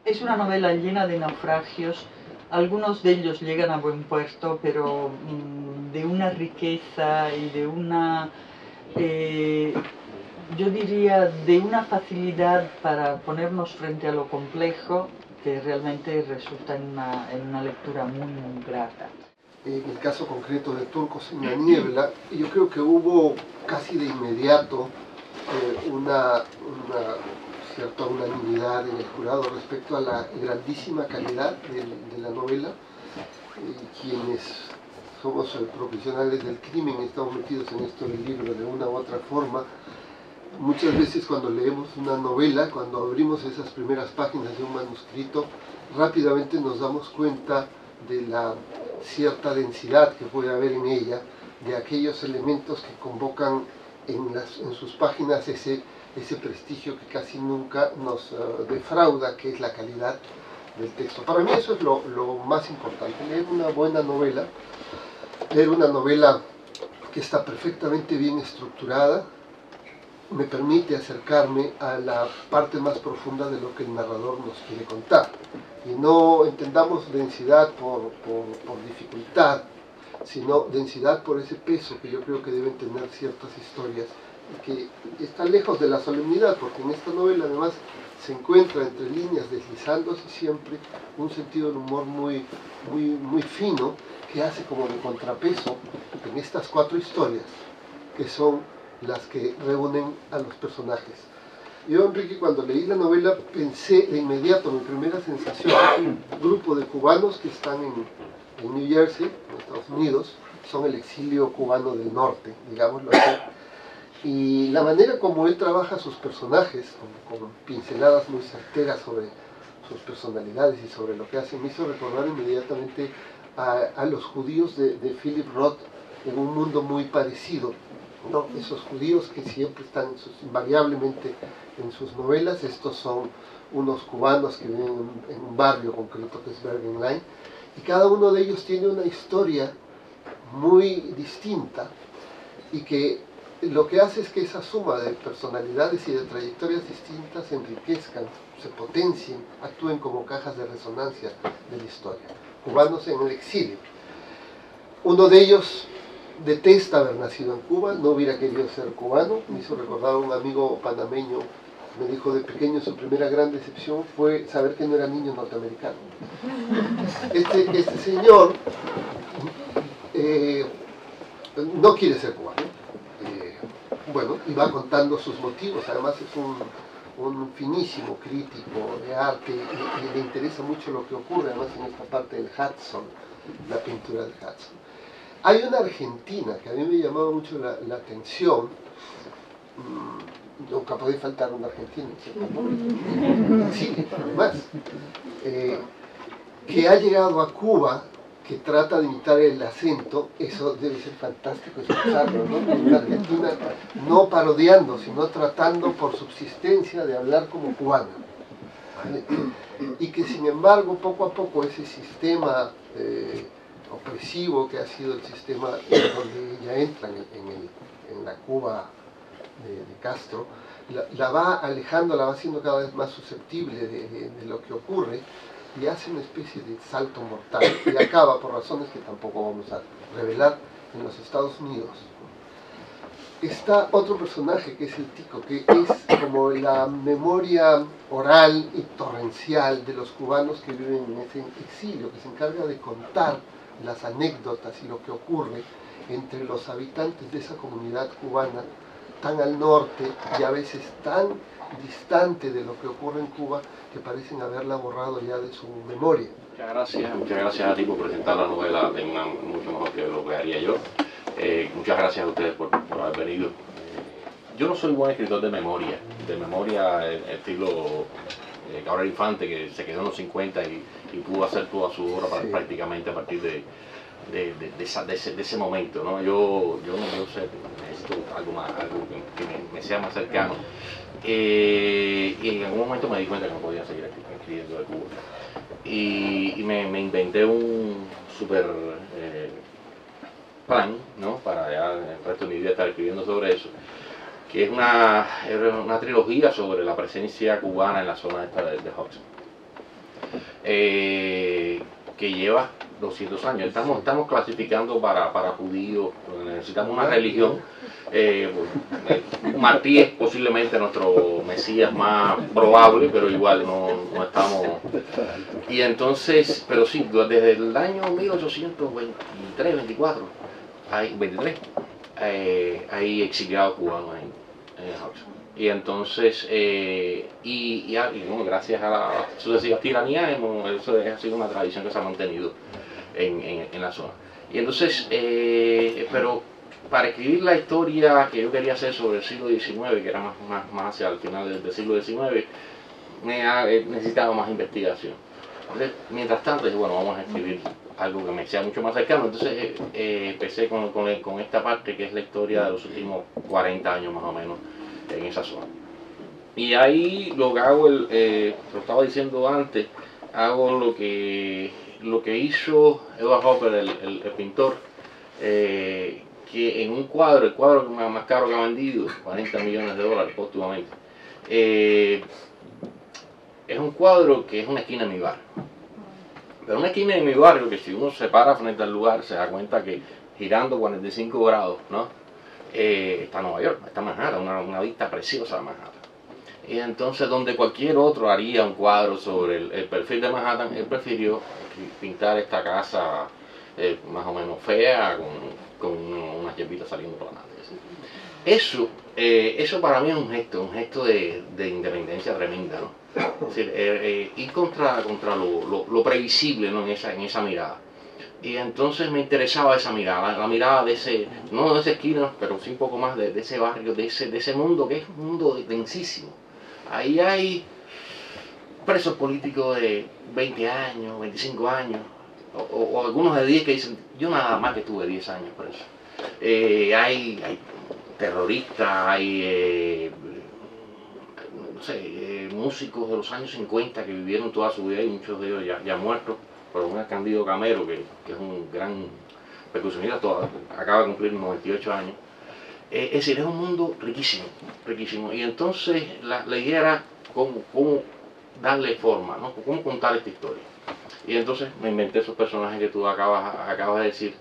Es una novela llena de naufragios. Algunos de ellos llegan a buen puerto, pero de una riqueza y de una, yo diría, de una facilidad para ponernos frente a lo complejo que realmente resulta en una lectura muy grata. En el caso concreto de Turcos en la Niebla, yo creo que hubo casi de inmediato una cierta unanimidad en el jurado respecto a la grandísima calidad de la novela. Quienes somos profesionales del crimen, estamos metidos en esto del libro de una u otra forma. Muchas veces cuando leemos una novela, cuando abrimos esas primeras páginas de un manuscrito, rápidamente nos damos cuenta de la cierta densidad que puede haber en ella, de aquellos elementos que convocan en sus páginas ese prestigio que casi nunca nos defrauda, que es la calidad del texto. Para mí eso es lo más importante, leer una buena novela, leer una novela que está perfectamente bien estructurada, me permite acercarme a la parte más profunda de lo que el narrador nos quiere contar. Y no entendamos densidad por dificultad, sino densidad por ese peso que yo creo que deben tener ciertas historias, y que está lejos de la solemnidad, porque en esta novela además se encuentra entre líneas, deslizándose siempre un sentido del humor muy fino, que hace como de contrapeso en estas cuatro historias, que son las que reúnen a los personajes. Yo, Enrique, cuando leí la novela pensé de inmediato, mi primera sensación es un grupo de cubanos que están en New Jersey, en Estados Unidos, son el exilio cubano del norte, digámoslo así, y la manera como él trabaja sus personajes, con pinceladas muy certeras sobre sus personalidades y sobre lo que hacen, me hizo recordar inmediatamente a los judíos de Philip Roth en un mundo muy parecido, ¿no? Esos judíos que siempre están invariablemente en sus novelas. Estos son unos cubanos que viven en un barrio concreto que es Bergen Line, y cada uno de ellos tiene una historia muy distinta, y que lo que hace es que esa suma de personalidades y de trayectorias distintas se enriquezcan, se potencien, actúen como cajas de resonancia de la historia. Cubanos en el exilio. Uno de ellos detesta haber nacido en Cuba, no hubiera querido ser cubano. Me hizo recordar a un amigo panameño, me dijo de pequeño su primera gran decepción fue saber que no era niño norteamericano. Este señor no quiere ser cubano. Bueno, y va contando sus motivos. Además es un finísimo crítico de arte, y le interesa mucho lo que ocurre, además en esta parte del Hudson, la pintura del Hudson. Hay una argentina que a mí me llamaba mucho la atención, nunca puede faltar una argentina, ¿no? Sí, además, que ha llegado a Cuba, que trata de imitar el acento. Eso debe ser fantástico escucharlo, ¿no? Una argentina no parodiando, sino tratando por subsistencia de hablar como cubana, ¿vale? Y que sin embargo poco a poco ese sistema opresivo que ha sido el sistema donde ella entra en la Cuba de Castro, la va alejando, la va haciendo cada vez más susceptible de lo que ocurre, y hace una especie de salto mortal y acaba, por razones que tampoco vamos a revelar, en los Estados Unidos. Está otro personaje que es el Tico, que es como la memoria oral y torrencial de los cubanos que viven en ese exilio, que se encarga de contar las anécdotas y lo que ocurre entre los habitantes de esa comunidad cubana tan al norte y a veces tan distante de lo que ocurre en Cuba, que parecen haberla borrado ya de su memoria. Muchas gracias a ti por presentar la novela de una mucho mejor que lo que haría yo. Muchas gracias a ustedes por haber venido. Yo no soy buen escritor de memoria estilo Gabriel Infante, que se quedó en los 50 y pudo hacer toda su obra prácticamente a partir de ese momento, ¿no? Yo no sé, necesito algo que me sea más cercano. Y en algún momento me di cuenta que no podía seguir escribiendo de Cuba. Y me inventé un super plan, ¿no? Para ya el resto de mi vida estar escribiendo sobre eso, que es una trilogía sobre la presencia cubana en la zona esta de Hudson. que lleva 200 años. Estamos clasificando para judíos, necesitamos una religión. Martí es posiblemente nuestro Mesías más probable, pero igual no estamos. Y entonces, pero sí, desde el año 1823, 24, hay exiliados cubanos en Hudson. Y entonces, bueno, gracias a las sucesivas tiranías, eso ha sido una tradición que se ha mantenido en la zona. Y entonces, pero para escribir la historia que yo quería hacer sobre el siglo XIX, que era más hacia el final del siglo XIX, necesitaba más investigación. Entonces, mientras tanto, dije, bueno, vamos a escribir algo que me sea mucho más cercano. Entonces empecé con esta parte que es la historia de los últimos 40 años más o menos en esa zona. Y ahí lo que hago, lo estaba diciendo antes, hago lo que hizo Edward Hopper, el pintor, que en un cuadro, el cuadro más caro que ha vendido, $40 millones póstumamente, es un cuadro que es una esquina de mi barrio. Pero una esquina de mi barrio que si uno se para frente al lugar se da cuenta que girando 45 grados, ¿no? Está Nueva York, está Manhattan, una vista preciosa de Manhattan. Y entonces donde cualquier otro haría un cuadro sobre el perfil de Manhattan, él prefirió pintar esta casa más o menos fea, con unas hierbitas saliendo por la nada. Eso para mí es un gesto de independencia tremenda, ¿no? Es decir, ir contra lo previsible, ¿no? en esa mirada. Y entonces me interesaba esa mirada, la mirada de ese, no de esa esquina, pero sí un poco más de ese barrio, de ese mundo que es un mundo densísimo. Ahí hay presos políticos de 20 años, 25 años, o algunos de 10 que dicen, yo nada más que tuve 10 años preso. Hay terroristas, hay no sé, músicos de los años 50 que vivieron toda su vida y muchos de ellos ya muertos. Por un Candido Camero, que es un gran percusionista, acaba de cumplir 98 años. Es decir, es un mundo riquísimo, riquísimo. Y entonces la idea era cómo darle forma, ¿no? Cómo contar esta historia. Y entonces me inventé esos personajes que tú acabas de decir.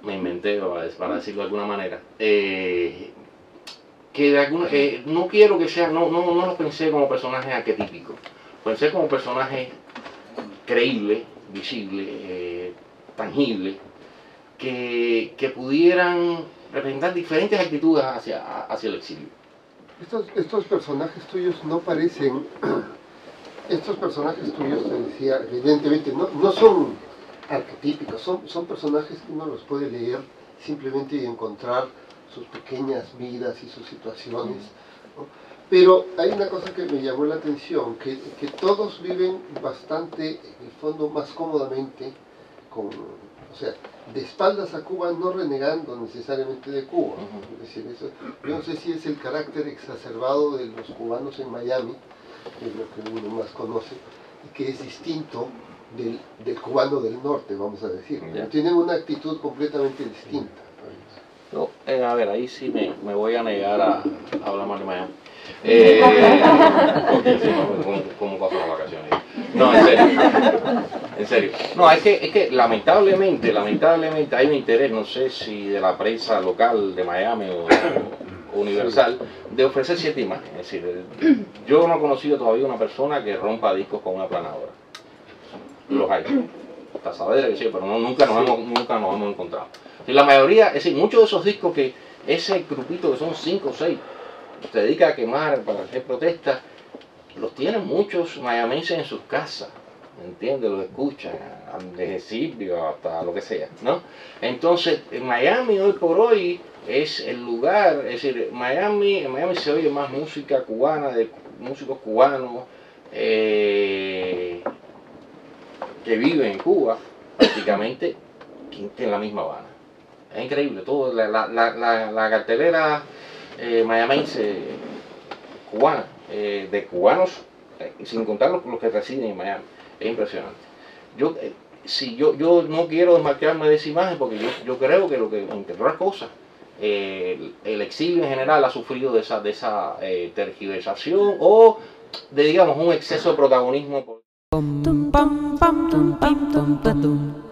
Me inventé, para decirlo de alguna manera. No quiero que sean, no los pensé como personajes arquetípicos. Pensé como personajes creíble, visible, tangible, que pudieran representar diferentes actitudes hacia el exilio. Estos personajes tuyos no parecen, estos personajes tuyos, te decía, evidentemente no son arquetípicos, son personajes que uno los puede leer simplemente y encontrar sus pequeñas vidas y sus situaciones, ¿no? Pero hay una cosa que me llamó la atención, que todos viven bastante, en el fondo, más cómodamente, o sea, de espaldas a Cuba, no renegando necesariamente de Cuba. Es decir, yo no sé si es el carácter exacerbado de los cubanos en Miami, que es lo que uno más conoce, y que es distinto del cubano del norte, vamos a decir. Tienen una actitud completamente distinta. No, a ver, ahí sí me voy a negar a hablar mal de Miami. Porque sí, ¿cómo paso las vacaciones? No, en serio. No, es que lamentablemente hay un interés, no sé si de la prensa local de Miami o universal, de ofrecer cierta imagen. Es decir, yo no he conocido todavía una persona que rompa discos con una aplanadora. Los hay. Tasadera, que sí, pero nunca nos hemos encontrado. Y la mayoría, es decir, muchos de esos discos que ese grupito que son 5 o 6 se dedica a quemar para hacer protestas, los tienen muchos mayamenses en sus casas, ¿entiendes? Los escuchan, desde Silvio hasta lo que sea, ¿no? Entonces, en Miami hoy por hoy es el lugar, es decir, en Miami se oye más música cubana, de músicos cubanos que viven en Cuba, prácticamente, que en la misma Habana. Es increíble, todo, la cartelera mayamense cubana, de cubanos, sin contar los que residen en Miami, es impresionante. Yo no quiero desmarcarme de esa imagen porque yo creo que entre otras cosas, el exilio en general ha sufrido de esa tergiversación o de, digamos, un exceso de protagonismo. Tum pam pam tum pam tum pa tum.